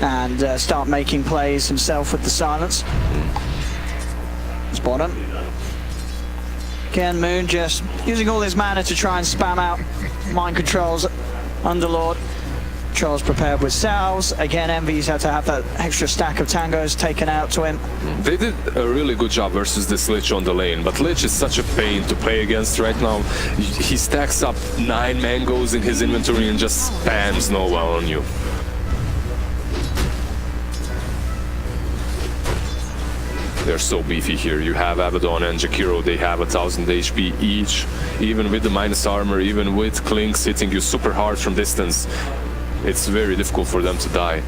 and start making plays himself with the silence. Spot him. Again, Moon just using all his mana to try and spam out mind controls. Underlord. Charles prepared with salves. Again, Envy's had to have that extra stack of tangos taken out to him. They did a really good job versus this Lich on the lane, but Lich is such a pain to play against right now. He stacks up 9 mangoes in his inventory and just spams Nova on you. They're so beefy here. You have Abaddon and Jakiro, they have 1000 HP each. Even with the minus armor, even with Clinks hitting you super hard from distance, it's very difficult for them to die.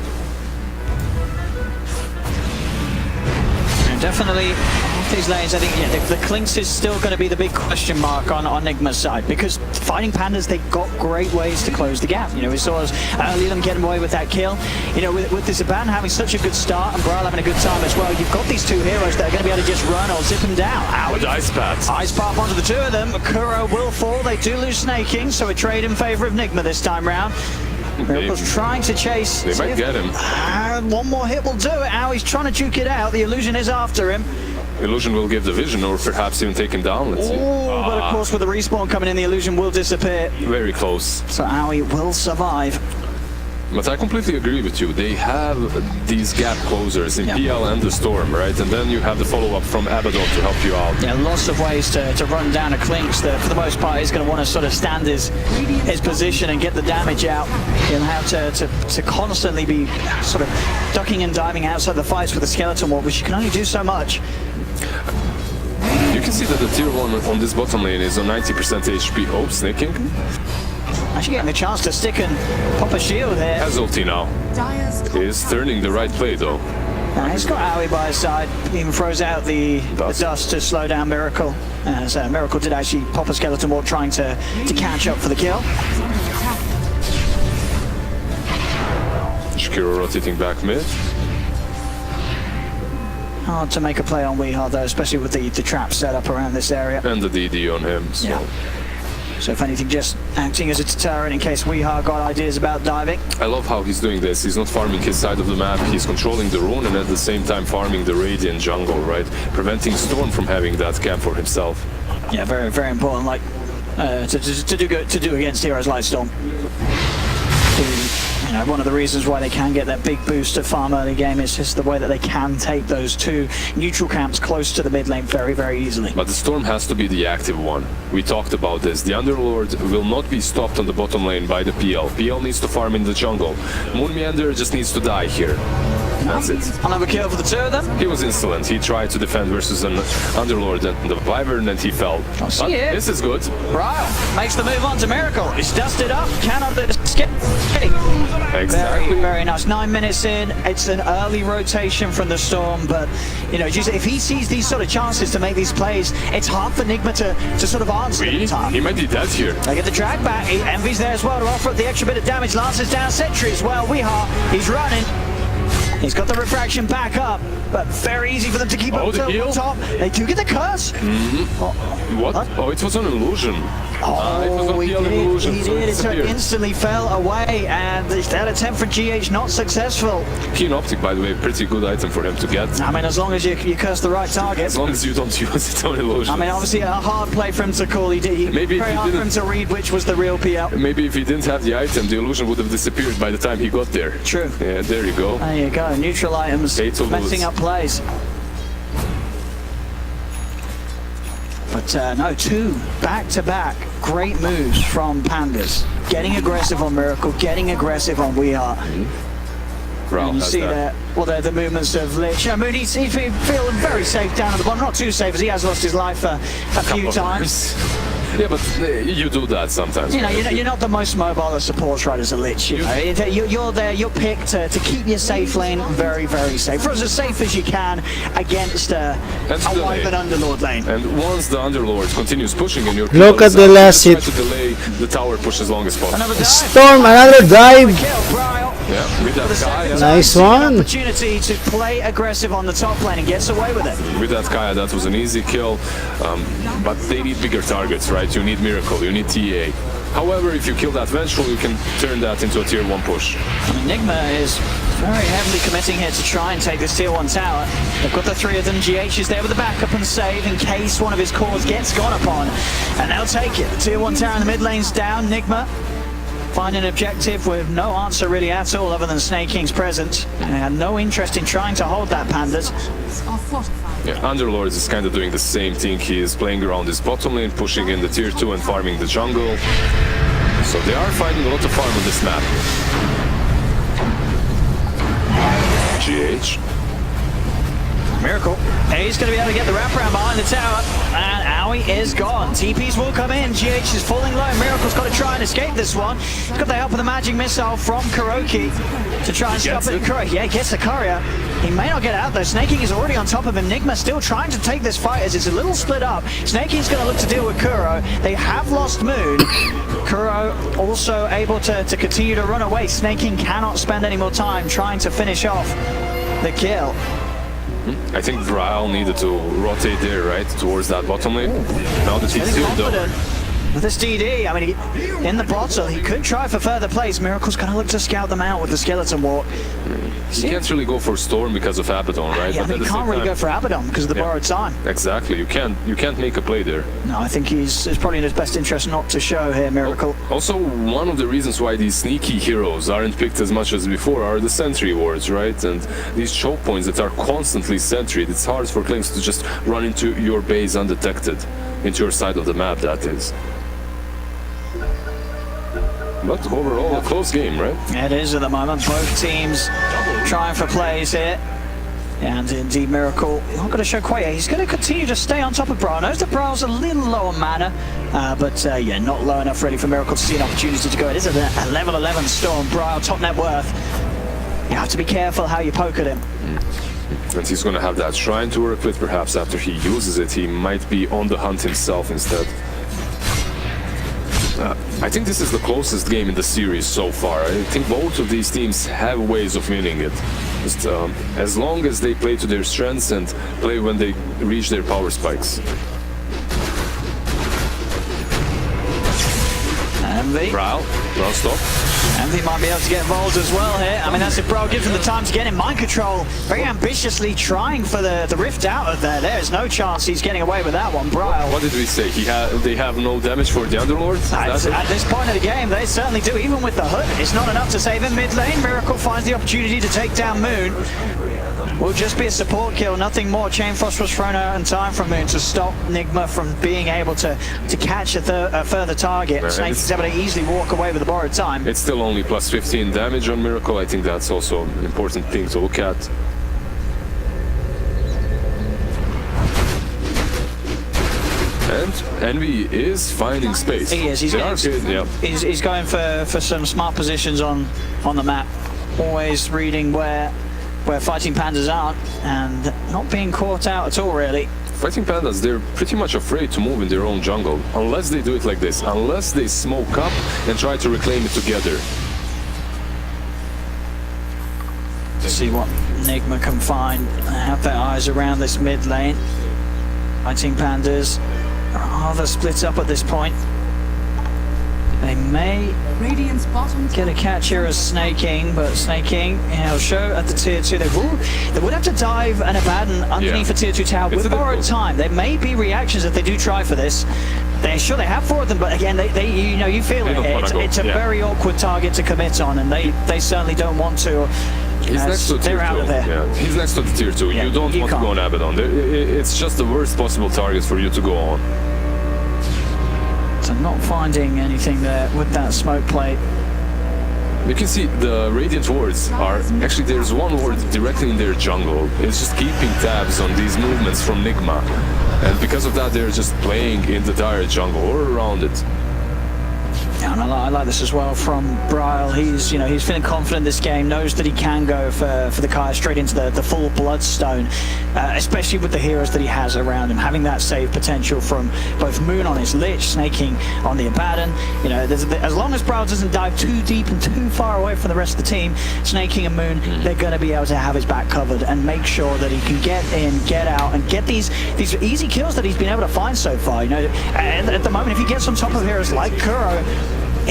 And definitely, off these lanes, I think the Clinks is still going to be the big question mark on Nigma's side, because fighting Pandas, they've got great ways to close the gap. You know, we saw us early them getting away with that kill. You know, with this Aban having such a good start and Brawl having a good time as well, you've got these two heroes that are going to be able to just run or zip them down. With Ice Path. Ice Path onto the two of them. Kuro will fall. They do lose snaking, so a trade in favor of Nigma this time round. Miracle's trying to chase. They might get him. One more hit will do it. He's trying to juke it out. The Illusion is after him. Illusion will give the vision, or perhaps even take him down. Let's see. But of course, with the respawn coming in, the Illusion will disappear. Very close. So Aoi will survive. But I completely agree with you. They have these gap closers in PL and the Storm, right? And then you have the follow-up from Abaddon to help you out. Yeah, lots of ways to run down a Clinks that, for the most part, is going to want to sort of stand his position and get the damage out. He'll have to constantly be sort of ducking and diving outside the fights with the Skeleton Wall, which you can only do so much. You can see that the tier 1 on this bottom lane is on 90% HP. Oh, snaking. Actually getting a chance to stick and pop a shield here. Has ulti now. He's turning the right play though. He's got Aoi by his side. He even throws out the dust to slow down Miracle. As Miracle did actually pop a Skeleton Wall trying to catch up for the kill. Shakiro rotating back mid. Hard to make a play on Weehar though, especially with the trap set up around this area. And the DD on him, so... Yeah. So if anything, just acting as a deterrent in case Weehar got ideas about diving. I love how he's doing this. He's not farming his side of the map, he's controlling the rune and at the same time farming the Radiant jungle, right? Preventing Storm from having that camp for himself. Yeah, very, very important, like, to do against heroes like Storm. You know, one of the reasons why they can get that big boost of farm early game is just the way that they can take those two neutral camps close to the mid lane very, very easily. But the Storm has to be the active one. We talked about this. The Underlord will not be stopped on the bottom lane by the PL. PL needs to farm in the jungle. Moon Meander just needs to die here. That's it. Another kill for the two of them. He was insolent. He tried to defend versus an Underlord and the Wyvern and he fell. But this is good. Ryle makes the move on to Miracle. He's dusted up. Cannot escape. Exactly. Very, very nice. 9 minutes in. It's an early rotation from the Storm, but you know, just if he sees these sort of chances to make these plays, it's hard for Nigma to sort of answer the time. He might be dead here. They get the drag back. Envy's there as well to offer up the extra bit of damage. Lances down Sentry as well. Weehar, he's running. He's got the refraction back up, but very easy for them to keep up on top. They do get the curse. What? Oh, it was an illusion. It was on PL illusion. He did. It instantly fell away, and that attempt for GH not successful. Keen Optic, by the way, pretty good item for him to get. I mean, as long as you curse the right target. As long as you don't use it on illusion. I mean, obviously a hard play for him to call. Maybe very hard for him to read which was the real PL. Maybe if he didn't have the item, the illusion would have disappeared by the time he got there. True. Yeah, there you go. There you go. Neutral items messing up plays. But no, two back-to-back great moves from PandaS. Getting aggressive on Miracle, getting aggressive on Weehar. And you see there, well, the movements of Lich. I mean, he's feeling very safe down at the bottom. Not too safe, as he has lost his life a few times. Yeah, but you do that sometimes. You know, you're not the most mobile of supports right as a Lich. You're there, you're picked to keep your safe lane very, very safe. For as safe as you can against a Wyvern Underlord lane. And once the Underlord continues pushing in your look at the last hit. To delay the tower push as long as possible. Storm, another dive. Yeah, with that Kaya. Nice one. Opportunity to play aggressive on the top lane and gets away with it. With that Kaya, that was an easy kill. But they need bigger targets, right? You need Miracle, you need TA. However, if you kill that vengeful, you can turn that into a tier 1 push. Nigma is very heavily committing here to try and take this tier 1 tower. They've got the 3 of them. GH is there with the backup and save in case one of his cores gets gone upon. And they'll take it. The tier 1 tower in the mid lane's down. Nigma finding an objective with no answer really at all other than Snake King's presence. And they had no interest in trying to hold that PandaS. Yeah, Underlord is kind of doing the same thing. He is playing around his bottom lane, pushing in the tier 2 and farming the jungle. So they are finding a lot of farm on this map. GH. Miracle. He's going to be able to get the wraparound behind the tower. And Owie is gone. TPs will come in. GH is falling low. Miracle's got to try and escape this one. He's got the help of the magic missile from Kuroki to try and stop it. Yeah, he gets the courier. He may not get out though. Snake King is already on top of him. Nigma still trying to take this fight as it's a little split up. Snake King's going to look to deal with Kuro. They have lost Moon. Kuro also able to continue to run away. Snake King cannot spend any more time trying to finish off the kill. I think Braille needed to rotate there, right, towards that bottom lane. Now that he's still though. With this DD, I mean, in the bottle, he could try for further plays. Miracle's going to look to scout them out with the skeleton walk. You can't really go for Storm because of Abaddon, right? Yeah, but you can't really go for Abaddon because of the borrowed time. Exactly, you can't make a play there. No, I think it's probably in his best interest not to show here, Miracle. Also, one of the reasons why these sneaky heroes aren't picked as much as before are the sentry wards, right? And these choke points that are constantly sentried. It's hard for Clinks to just run into your base undetected, into your side of the map, that is. But overall, a close game, right? It is at the moment. Both teams trying for plays here. And indeed, Miracle not going to show quite yet. He's going to continue to stay on top of Brawl. Knows that Brawl's a little low on mana, but yeah, not low enough really for Miracle to see an opportunity to go. It is a level 11 Storm. Brawl, top net worth. You have to be careful how you poke at him. And he's going to have that shrine to work with. Perhaps after he uses it, he might be on the hunt himself instead. I think this is the closest game in the series so far. I think both of these teams have ways of winning it. Just as long as they play to their strengths and play when they reach their power spikes. Envy. Brawl stop. Envy might be able to get involved as well here. I mean, that's if Brawl gives him the time to get in. Mind Control very ambitiously trying for the rift out of there. There's no chance he's getting away with that one. Brawl. What did we say? They have no damage for the Underlord? At this point of the game, they certainly do. Even with the hood, it's not enough to save him mid lane. Miracle finds the opportunity to take down Moon. Will just be a support kill, nothing more. Chain Frost was thrown out in time from Moon to stop Nigma from being able to catch a further target. Snake is able to easily walk away with the borrowed time. It's still only plus 15 damage on Miracle. I think that's also an important thing to look at. And Envy is finding space. He is. He's going for some smart positions on the map. Always reading where fighting pandas aren't and not being caught out at all, really. Fighting pandas, they're pretty much afraid to move in their own jungle, unless they do it like this, unless they smoke up and try to reclaim it together. Let's see what Nigma can find. Have their eyes around this mid lane. Fighting pandas are rather split up at this point. They may get a catch here as Snake King, but Snake King, he'll show at the tier 2. They would have to dive and abandon underneath the tier 2 tower with borrowed time. There may be reactions if they do try for this. They're sure they have 4 of them, but again, you feel it. It's a very awkward target to commit on, and they certainly don't want to. He's next to tier 2. Yeah. He's next to the tier 2. You don't want to go on Abaddon. It's just the worst possible target for you to go on. So not finding anything there with that smoke plate. You can see the Radiant wards are... Actually, there's one ward directly in their jungle. It's just keeping tabs on these movements from Nigma. And because of that, they're just playing in the dire jungle or around it. Yeah, and I like this as well from Braille. He's feeling confident this game, knows that he can go for the Kaya straight into the full Bloodstone, especially with the heroes that he has around him, having that save potential from both Moon on his Lich, Snake King on the Abaddon. You know, as long as Braille doesn't dive too deep and too far away from the rest of the team, Snake King and Moon, they're going to be able to have his back covered and make sure that he can get in, get out, and get these easy kills that he's been able to find so far. You know, at the moment, if he gets on top of heroes like Kuro,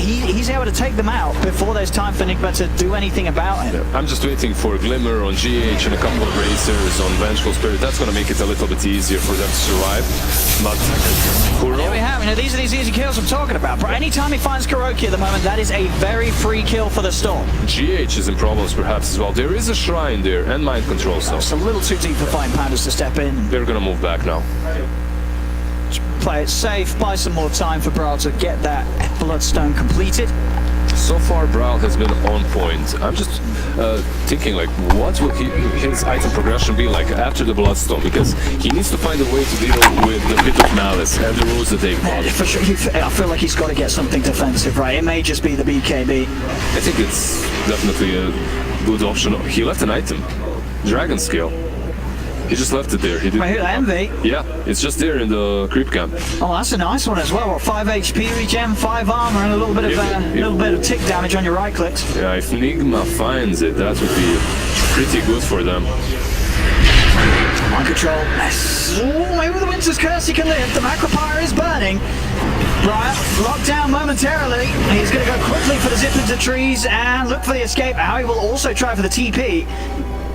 he's able to take them out before there's time for Nigma to do anything about him. I'm just waiting for Glimmer on GH and a couple of racers on Vengeful Spirit. That's going to make it a little bit easier for them to survive. But There we have it. Now, these are these easy kills I'm talking about. But anytime he finds Kuroki at the moment, that is a very free kill for the Storm. GH is in problems perhaps as well. There is a shrine there and mind control, so It's a little too deep for Fighting PandaS to step in. they're going to move back now. Play it safe, buy some more time for Brawl to get that Bloodstone completed. So far, Brawl has been on point. I'm just thinking, like, what will his item progression be like after the Bloodstone? Because he needs to find a way to deal with the Pit of Malice and the rules that they've got. For sure, I feel like he's got to get something defensive, right? It may just be the BKB. I think it's definitely a good option. He left an item, Dragon Scale. He just left it there. He didn't. Right here, Envy. Yeah, it's just there in the creep camp. Oh, that's a nice one as well. What, 5 HP regen, 5 armor, and a little bit of tick damage on your right clicks. Yeah, if Nigma finds it, that would be pretty good for them. Mind control. Ooh, maybe the Winter's Curse he can live. The Macropyre is burning. Right, locked down momentarily. He's going to go quickly for the zip into trees and look for the escape. Howie will also try for the TP.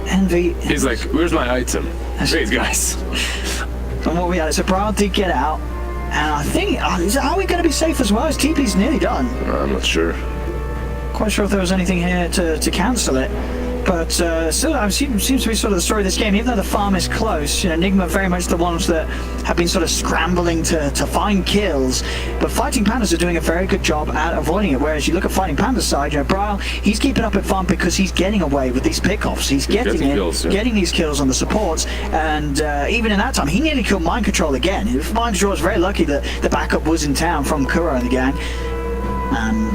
Envy. He's like, where's my item? Wait, guys. And what we had, so Brawl did get out. And I think, are we going to be safe as well? His TP's nearly done. I'm not sure. Quite sure if there was anything here to cancel it. But still, it seems to be sort of the story of this game. Even though the farm is close, you know, Nigma very much the ones that have been sort of scrambling to find kills. But Fighting PandaS are doing a very good job at avoiding it. Whereas you look at Fighting PandaS side, you know, Brawl, he's keeping up at farm because he's getting away with these pickoffs. He's getting kills, yeah. getting these kills on the supports. And even in that time, he nearly killed Mind Control again. Mind Control was very lucky that the backup was in town from Kuro and the gang.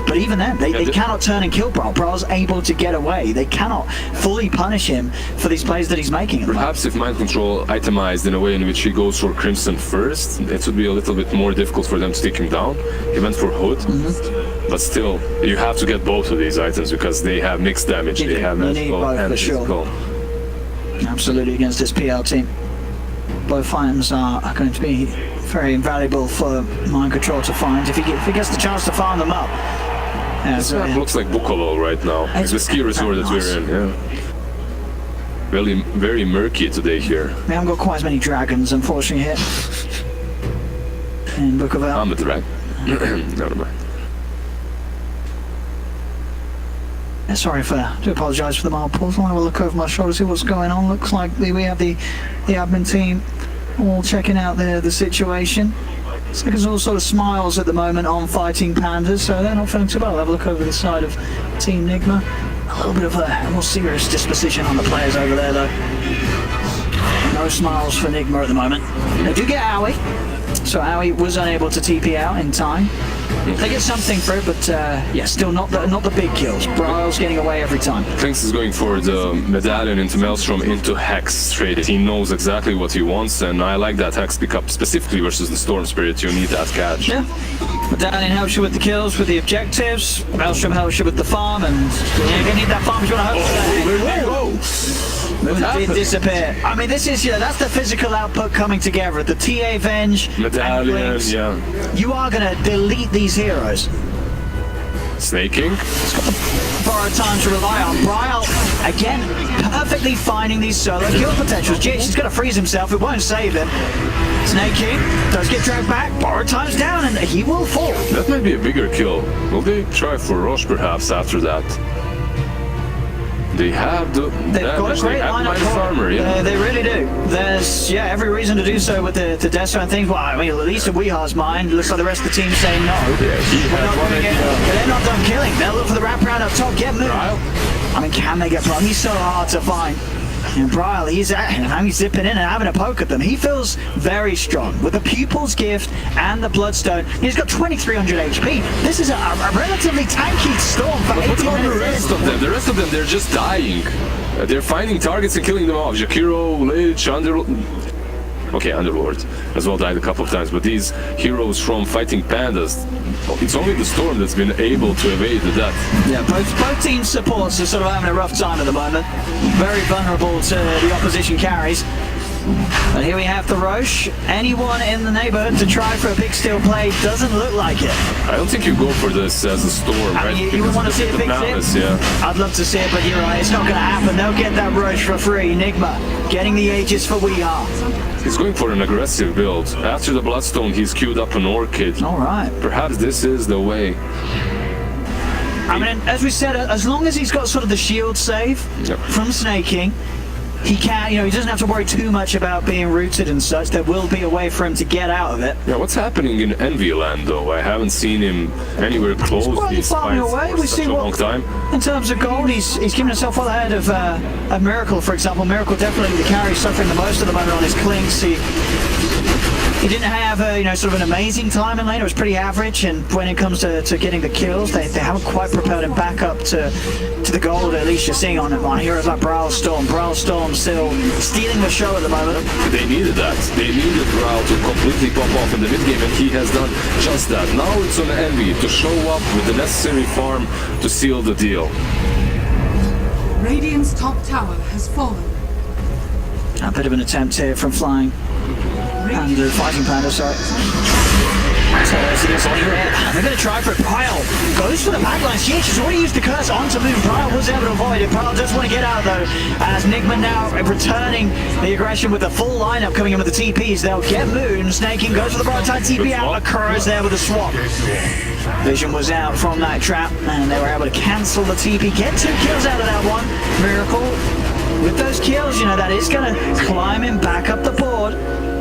But even then, they cannot turn and kill Brawl. Brawl's able to get away. They cannot fully punish him for these plays that he's making. Perhaps if Mind Control itemized in a way in which he goes for Crimson first, it would be a little bit more difficult for them to take him down. He went for Hood, but still, you have to get both of these items because they have mixed damage. They have magical and physical. Absolutely, against this PL team. Both items are going to be very invaluable for Mind Control to find if he gets the chance to farm them up. This map looks like Bukovel right now. It's the ski resort that we're in. Yeah. Very, very murky today here. We haven't got quite as many dragons, unfortunately, here in Bukovel. I'm a dragon. Never mind. Yeah, sorry I do apologise for the mild pause. I'll have a look over my shoulder, see what's going on. Looks like we have the admin team all checking out the situation. Looks like there's all sort of smiles at the moment on Fighting PandaS, so they're not feeling too well. I'll have a look over the side of Team Nigma. A little bit of a more serious disposition on the players over there, though. No smiles for Nigma at the moment. They do get Owie, so Owie was unable to TP out in time. They get something through, but yeah, still not the big kills. Brawl's getting away every time. Klinks is going for the medallion into Maelstrom into Hex straight. He knows exactly what he wants, and I like that Hex pickup specifically versus the Storm Spirit. You need that catch. Yeah. Medallion helps you with the kills, with the objectives. Maelstrom helps you with the farm, and you need that farm if you want to hope for that. It did disappear. I mean, this is, that's the physical output coming together. The TA Venge, medallion, yeah. You are going to delete these heroes. Snaking. It's got the borrowed time to rely on. Brawl, again, perfectly finding these solo kill potentials. GH is going to freeze himself. It won't save him. Snaking does get dragged back. Borrowed time's down, and he will fall. That might be a bigger kill. Will they try for Roche perhaps after that? They have the got a great lineup farmer, yeah. They really do. There's every reason to do so with the Deso and things. Well, I mean, at least in Weehar's mind, looks like the rest of the team saying no. Yeah, they're not done killing. They'll look for the wraparound up top, get moving. I mean, can they get Brawl? He's so hard to find. And Brawl, he's zipping in and having a poke at them. He feels very strong with the Pupil's Gift and the Bloodstone. He's got 2300 HP. This is a relatively tanky Storm for 18 minutes. The rest of them? The rest of them, they're just dying. They're finding targets and killing them off. Jakiro, Lich, Underlord as well died a couple of times. But these heroes from Fighting PandaS, it's only the Storm that's been able to evade the death. Yeah, both team supports are sort of having a rough time at the moment. Very vulnerable to the opposition carries. But here we have the Roche. Anyone in the neighborhood to try for a big steel play doesn't look like it. I don't think you go for this as a storm, I right? mean, you would want to see a big PandaS, zip. yeah. I'd love to see it, but you're right, it's not going to happen. They'll get that Roche for free. Nigma getting the Aegis for We Are. He's going for an aggressive build. After the Bloodstone, he's queued up an Orchid. All right. Perhaps this is the way. I mean, as we said, as long as he's got sort of the shield save from snaking, he can, he doesn't have to worry too much about being rooted and such. There will be a way for him to get out of it. Yeah, what's happening in Envy Land, though? I haven't seen him anywhere close to these fights for such a long time. In terms of gold, he's given himself well ahead of Miracle, for example. Miracle definitely the carry, suffering the most at the moment on his clinks. He didn't have sort of an amazing time in lane. It was pretty average, and when it comes to getting the kills, they haven't quite propelled him back up to the gold. At least you're seeing on heroes like Browlstorm. Browlstorm still stealing the show at the moment. They needed that. They needed Brawl to completely pop off in the mid game, and he has done just that. Now it's on Envy to show up with the necessary farm to seal the deal. Radiant's top tower has fallen. A bit of an attempt here from Flying. And fighting Panda, sorry. So they're going to try for it. Pyle goes for the backline. She's already used the curse onto Moon. Pyle was able to avoid it. Pyle does want to get out though. As Nigma now returning the aggression with the full lineup coming in with the TPs. They'll get Moon. Snaking goes for the right side TP out. Occurs there with a swap. Vision was out from that trap and they were able to cancel the TP. Get 2 kills out of that one. Miracle. With those kills, that is going to climb him back up the board.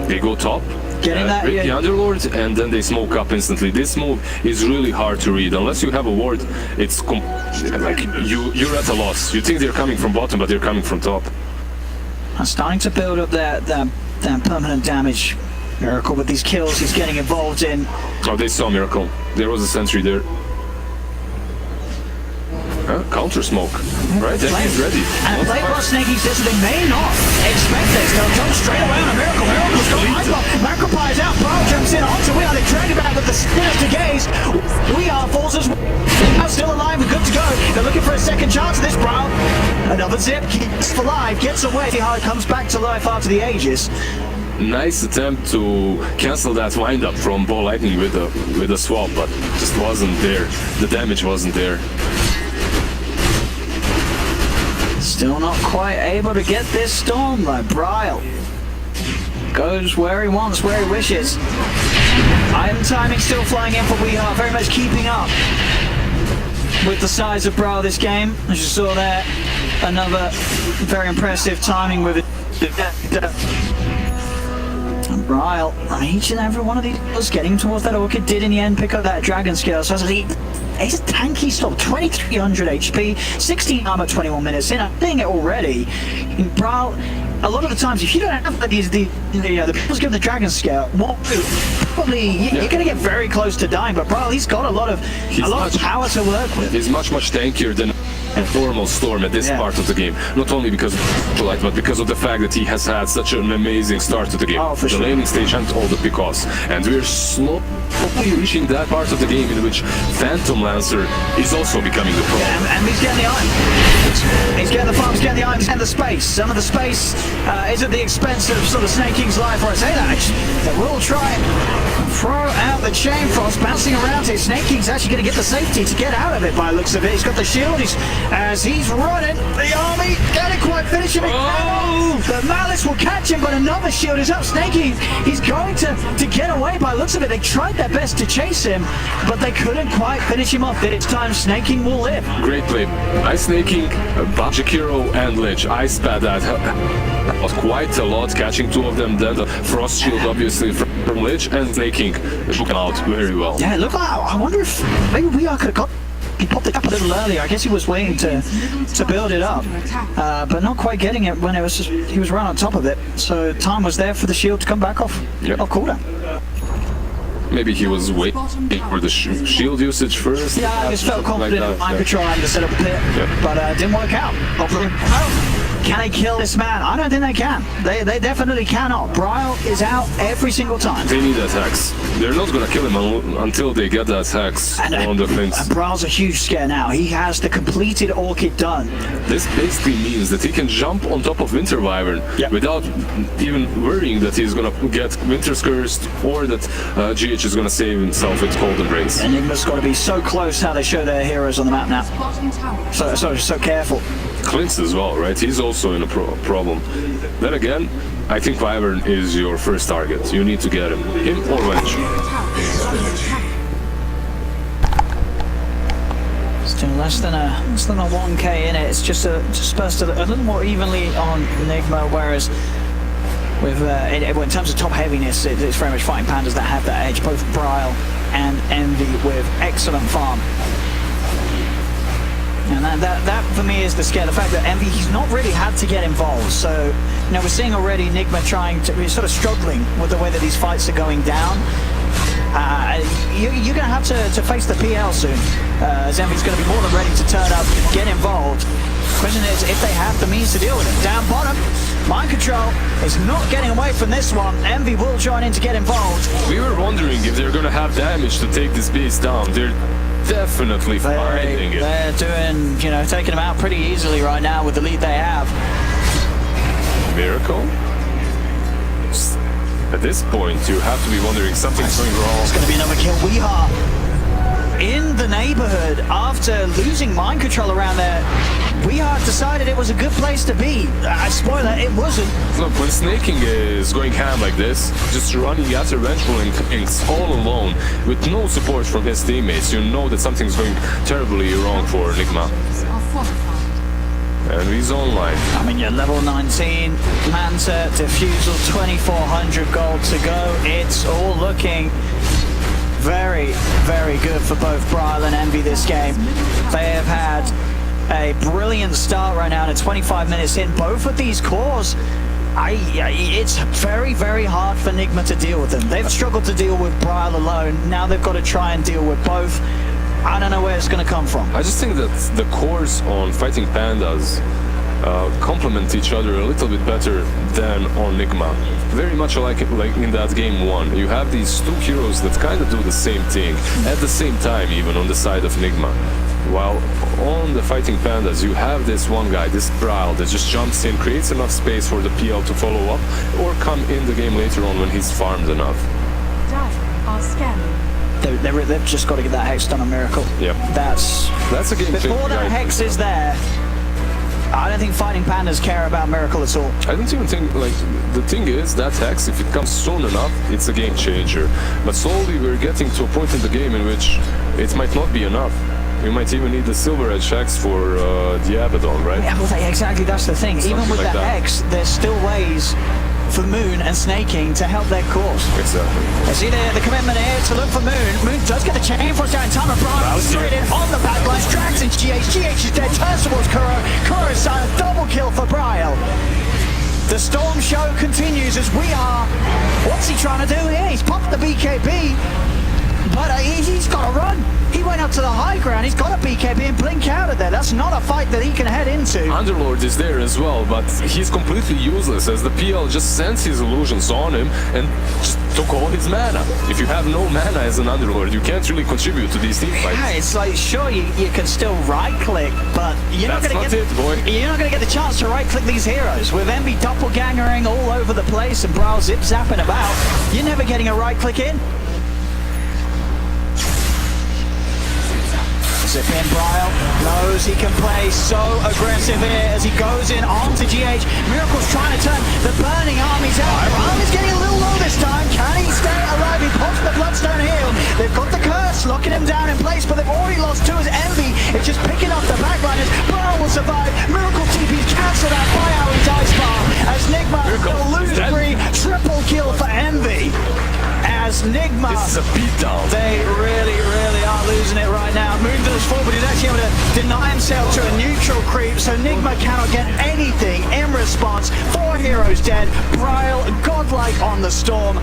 They go top, getting that, the Underlord, and then they smoke up instantly. This move is really hard to read. Unless you have a ward, it's like you're at a loss. You think they're coming from bottom, but they're coming from top. I'm starting to build up that permanent damage. Miracle with these kills he's getting involved in. Oh, they saw Miracle. There was a sentry there. Counter smoke, right? And he's ready. And play while Snaky says they may not expect this. They'll jump straight around a Miracle. Miracle's got Hyper. Macropie's out. Bro jumps in onto We Are. They drag it back with the sinister gaze. We Are falls as well. Now still alive and good to go. They're looking for a second chance of this, Brown. Another zip. Keeps alive. Gets away. See how it comes back to life after the Aegis. Nice attempt to cancel that windup from Ball Lightning with a swap, but just wasn't there. The damage wasn't there. Still not quite able to get this storm though. Bryle goes where he wants, where he wishes. Item timing still flying in for We Are, very much keeping up with the size of Bryle this game. As you saw there, another very impressive timing with it. And Bryle, each and every one of these was getting towards that Orchid, did in the end pick up that Dragon Scale. So it's a tanky stop, 2300 HP, 16 armor, 21 minutes in. I'm seeing it already. In Brawl, a lot of the times, if you don't have the people give the Dragon Scale, probably you're going to get very close to dying. But Brawl, he's got a lot of power to work with. He's much tankier than a normal Storm at this part of the game. Not only because of light, but because of the fact that he has had such an amazing start to the game. For sure. The laning stage and all the pickoffs. And we're slowly reaching that part of the game in which Phantom Lancer is also becoming the pro. And he's getting the iron. He's getting the farms, getting the iron, and the space. Some of the space is at the expense of sort of Snake King's life, or I say that. They will try and throw out the Chain Frost, bouncing around here. Snake King's actually going to get the safety to get out of it by the looks of it. He's got the shield. As he's running, the army can't quite finish him. The Malice will catch him, but another shield is up. Snake King, he's going to get away by the looks of it. They tried their best to chase him, but they couldn't quite finish him off. This time, Snake King will live. Great play. Ice Snake King, Jakiro and Lich. Ice Pad that was quite a lot, catching 2 of them. Then the Frost Shield, obviously, from Lich, and Snake King took him out very well. Yeah, look, I wonder if maybe We Are could have got. He popped it up a little earlier. I guess he was waiting to build it up, but not quite getting it when it was he was right on top of it. So time was there for the shield to come back off cooldown. Maybe he was waiting for the shield usage first. Yeah, I just felt confident in mind trying to set up a pit, but it didn't work out. Hopefully. Can they kill this man? I don't think they can. They definitely cannot. Bryle is out every single time. They need that hex. They're not gonna kill him until they get that hex on the fence. And Bryle's a huge scare now. He has the completed Orchid done. This basically means that he can jump on top of Winter Wyvern without even worrying that he's gonna get Winter's Cursed or that GH is gonna save himself with Cold Embrace. Enigma's got to be so close how they show their heroes on the map now. Bottom tower. So careful. Clint's as well, right? He's also in a problem. Then again, I think Wyvern is your first target. You need to get him. Him or Wench. Still less than a 1k in it. It's just supposed to a little more evenly on Nigma, whereas with in terms of top heaviness, it's very much fighting pandas that have that edge. Both Bryle and Envy with excellent farm. And that for me is the scare. The fact that Envy, he's not really had to get involved. So, you know, we're seeing already Nigma he's sort of struggling with the way that these fights are going down. You're going to have to face the PL soon. As Envy's going to be more than ready to turn up, get involved. Question is if they have the means to deal with it. Down bottom, Mind Control is not getting away from this one. Envy will join in to get involved. We were wondering if they're going to have damage to take this beast down. They're definitely finding it. They're doing, you know, taking them out pretty easily right now with the lead they have. Miracle? At this point, you have to be wondering something's going wrong. It's going to be another kill. We are in the neighborhood after losing Mind Control around there. We are decided it was a good place to be. Spoiler, it wasn't. Look, when snaking is going ham like this, just running at eventual inks all alone with no support from his teammates, you know that something's going terribly wrong for Nigma. Are fortified. And he's online. I mean, you're level 19, Manta, Defusal, 2,400 gold to go. It's all looking very, very good for both Bryle and Envy this game. They have had a brilliant start right now, and 25 minutes in. Both of these cores, it's very, very hard for Nigma to deal with them. They've struggled to deal with Bryle alone. Now they've got to try and deal with both. I don't know where it's going to come from. I just think that the cores on fighting pandas complement each other a little bit better than on Nigma. Very much like in that game 1. You have these two heroes that kind of do the same thing at the same time, even on the side of Nigma. While on the fighting pandas, you have this one guy, this Bryle, that just jumps in, creates enough space for the PL to follow up, or come in the game later on when he's farmed enough. Data are scanning. They've just got to get that hex done on Miracle. Yep. That's a game changer. Before that hex is there, I don't think fighting pandas care about Miracle at all. I don't even think, like, the thing is, that hex, if it comes soon enough, it's a game changer. But slowly we're getting to a point in the game in which it might not be enough. You might even need the Silver Edge hex for the Abaddon, right? Yeah, well, exactly, that's the thing. Something even with like the that. hex, there's still ways for Moon and Snaking to help their cause. Exactly. I see the commitment here to look for Moon. Moon does get the chain force down in time of Bryle. Straight in on the backline. Drags in GH. GH is dead. Turns towards Kuro. Kuro is silent. Double kill for Bryle. The Storm show continues as we are. What's he trying to do here? He's popped the BKB, but he's got to run. He went up to the high ground. He's got a BKB and blink out of there. That's not a fight that he can head into. Underlord is there as well, but he's completely useless as the PL just sends his illusions on him and just took all his mana. If you have no mana as an Underlord, you can't really contribute to these team fights. Yeah, it's like, sure, you can still right-click, but you're not going to get the chance to right-click these heroes. With Envy doppelgangering all over the place and Bryle zip-zapping about, you're never getting a right-click in. Zip in, Bryle knows he can play so aggressive here as he goes in onto GH. Miracle's trying to turn the burning armies out. Bryle is getting a little low this time. Can he stay alive? He pops the Bloodstone heal. They've got the curse locking him down in place, but they've already lost two as Envy. It's just picking up the backliners. Bryle will survive. Miracle TP's cancelled out by our dice bar as Nigma will lose three. Triple kill for Envy. As Nigma, this is a beatdown. They really, really are losing it right now. Moon does forward, he's actually able to deny himself to a neutral creep, so Nigma cannot get anything in response. 4 heroes dead. Bryle, godlike on the Storm.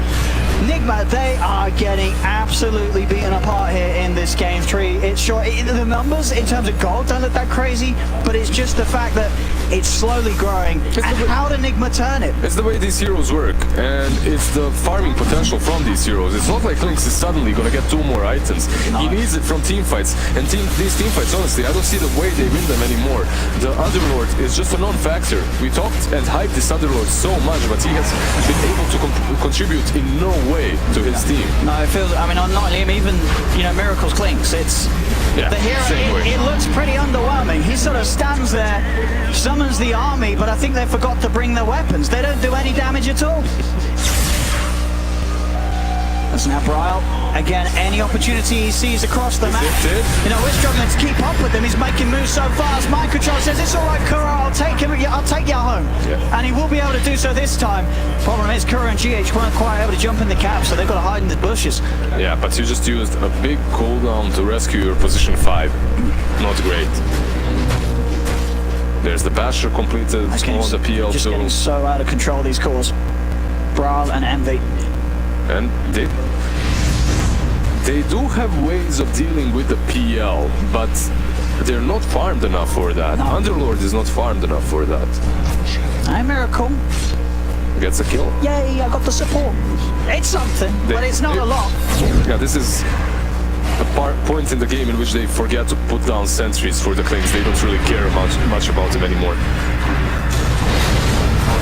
Nigma, they are getting absolutely beaten apart here in this game 3. It's short. The numbers in terms of gold don't look that crazy, but it's just the fact that It's slowly growing. And how did Nigma turn it? It's the way these heroes work, and it's the farming potential from these heroes. It's not like Lynx is suddenly gonna get 2 more items. He needs it from team fights, and these team fights, honestly, I don't see the way they win them anymore. The Underlord is just a non-factor. We talked and hyped this Underlord so much, but he has been able to contribute in no way to his team. No, it feels, I mean, not him, even, Miracle's Clinks. It's, the hero, it looks pretty underwhelming. He sort of stands there, summons the army, but I think they forgot to bring their weapons. They don't do any damage at all. That's now Bryle. Again, any opportunity he sees across the map. We're struggling to keep up with him. He's making moves so fast. Mind Control says, it's all right, Kuro, I'll take you home. Yeah. And he will be able to do so this time. Problem is, Kuro and GH weren't quite able to jump in the cap, so they've got to hide in the bushes. Yeah, but you just used a big cooldown to rescue your position 5. Not great. There's the Basher completed on the PL2. Just getting so out of control, these cores. Bryle and Envy. And they do have ways of dealing with the PL, but they're not farmed enough for that. No. Underlord is not farmed enough for that. Hey, Miracle. Gets a kill. Yay, I got the support. It's something, but it's not a lot. Yeah, this is a point in the game in which they forget to put down sentries for the Klings. They don't really care much about them anymore.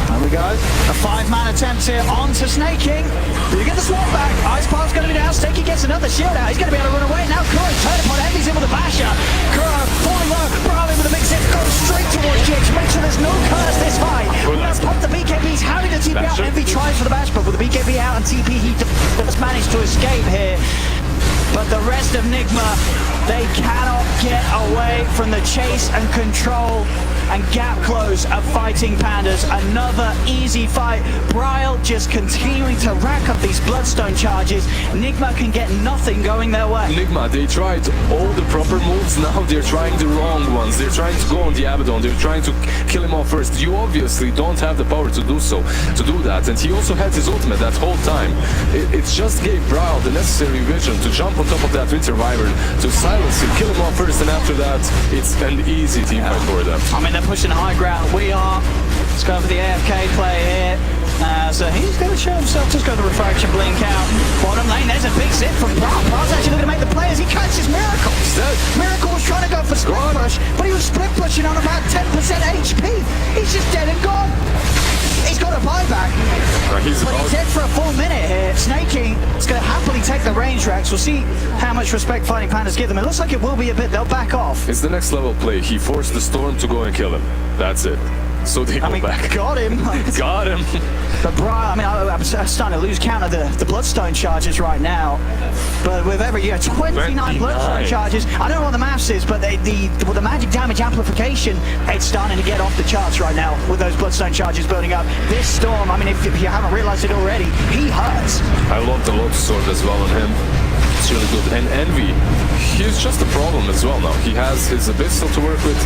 There we go. A 5-man attempt here onto Snake King. Do you get the swap back? Ice Path's going to be down. Snake King gets another shield out. He's going to be able to run away. Now Kuro turn upon Envy's in with a basher. Kuro falling low. Bryle in with a big zip. Goes straight towards GH. Make sure there's no curse this fight. Let's pop the BKBs. Having the TP out. Envy tries for the bash, but with the BKB out and TP, he does manage to escape here. But the rest of Nigma, they cannot get away from the chase and control and gap close of fighting PandaS. Another easy fight. Bryle just continuing to rack up these bloodstone charges. Nigma can get nothing going their way. Nigma, they tried all the proper moves, now they're trying the wrong ones. They're trying to go on the Abaddon, they're trying to kill him off first. You obviously don't have the power to do so, to do that. And he also had his ultimate that whole time. It just gave Bryle the necessary vision to jump on top of that Winter Wyvern, to silence him, kill him off first, and after that, it's an easy team fight for them. I mean, they're pushing high ground. Let's go for the AFK play here. So he's going to show himself. Just go the refraction blink out. Bottom lane, there's a big zip from Bryle. Bryle's actually looking to make the play as he catches Miracle. Miracle was trying to go for split push, but he was split pushing on about 10% HP. He's just dead and gone. He's got a buyback. But he's dead for a full minute here. Snake King is going to happily take the range racks. We'll see how much respect fighting PandaS give them. It looks like it will be a bit. They'll back off. It's the next level play. He forced the Storm to go and kill him. That's it. So they go back. Got him. Got him. But Bryle, I'm starting to lose count of the bloodstone charges right now. But with every 29 bloodstone charges. I don't know what the maths is, but the magic damage amplification, it's starting to get off the charts right now with those bloodstone charges building up. This Storm, I mean, if you haven't realized it already, he hurts. I love the Lotus Sword as well on him. It's really good. And Envy, he's just a problem as well now. He has his Abyssal to work with.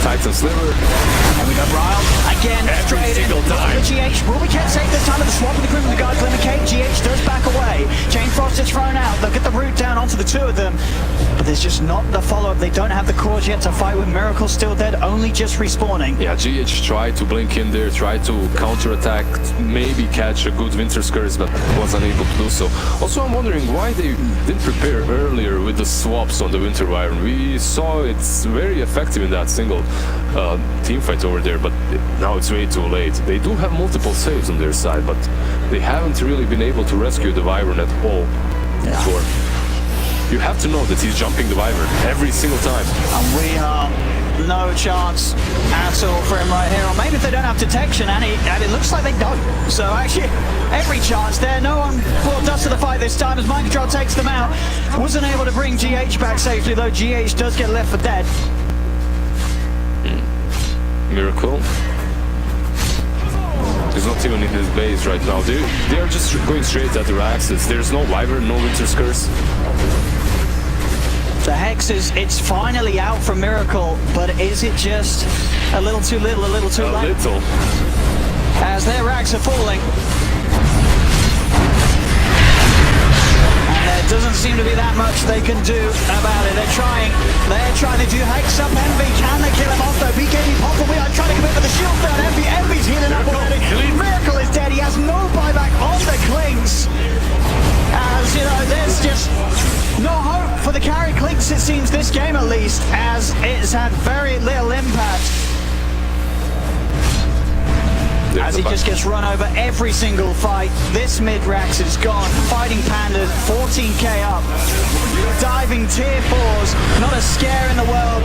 Titan Sliver. And we got Bryle again, every single time. GH will be kept safe this time with the swap with the Grim and the Guard Glimmer Cape. GH does back away. Chain Frost is thrown out. They'll get the route down onto the 2 of them. But there's just not the follow-up. They don't have the cores yet to fight with Miracle still dead, only just respawning. Yeah, GH tried to blink in there, tried to counter-attack, maybe catch a good Winter's Curse, but was unable to do so. Also, I'm wondering why they didn't prepare earlier with the swaps on the Winter Wyvern. We saw it's very effective in that single team fight over there, but now it's way too late. They do have multiple saves on their side, but they haven't really been able to rescue the Wyvern at all before. You have to know that he's jumping the Wyvern every single time. And we have no chance at all for him right here. Or maybe if they don't have detection, and it looks like they don't. So actually, every chance there. No one brought dust to the fight this time as Mind Control takes them out. Wasn't able to bring GH back safely, though GH does get left for dead. Miracle. He's not even in his base right now. They are just going straight at their axes. There's no Wyvern, no Winter's Curse. The Hex it's finally out from Miracle, but is it just a little too little, a little too late? A little. As their racks are falling. And There doesn't seem to be that much they can do about it. They're trying to do hex up Envy. Can they kill him off though? BKB pop from We Are trying to commit with the shield down. Envy's healing up already. Miracle is dead. He has no buyback on the Clinks. As you know, there's just no hope for the carry Clinks, it seems, this game at least, as it's had very little impact. As he just gets run over every single fight. This mid-Rax is gone. Fighting PandaS, 14k up. Diving tier 4s, not a scare in the world.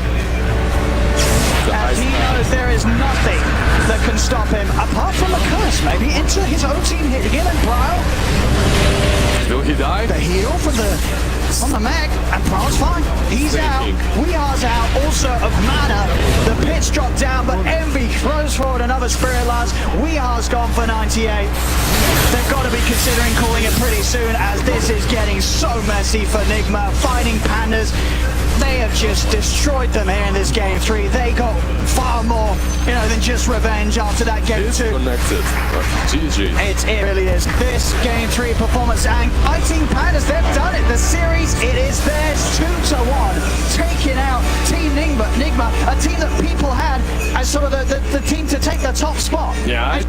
As he knows there is nothing that can stop him, apart from a curse, maybe, into his own team hitting him and Brile. Will he die? The heal from the mech, and Bril's fine. He's out. Weare's out, also of mana. The pit's dropped down, but Envy throws forward another Spirit Lance. Weare's gone for 98. They've got to be considering calling it pretty soon, as this is getting so messy for Nigma. Fighting PandaS. They have just destroyed them here in this game 3. They got far more, than just revenge after that game 2. Connected. GG. It really is. This game 3 performance, and I think PandaS, they've done it. The series, it is theirs 2-1. Taking out Team Nigma, a team that people had as sort of the team to take the top spot. Yeah.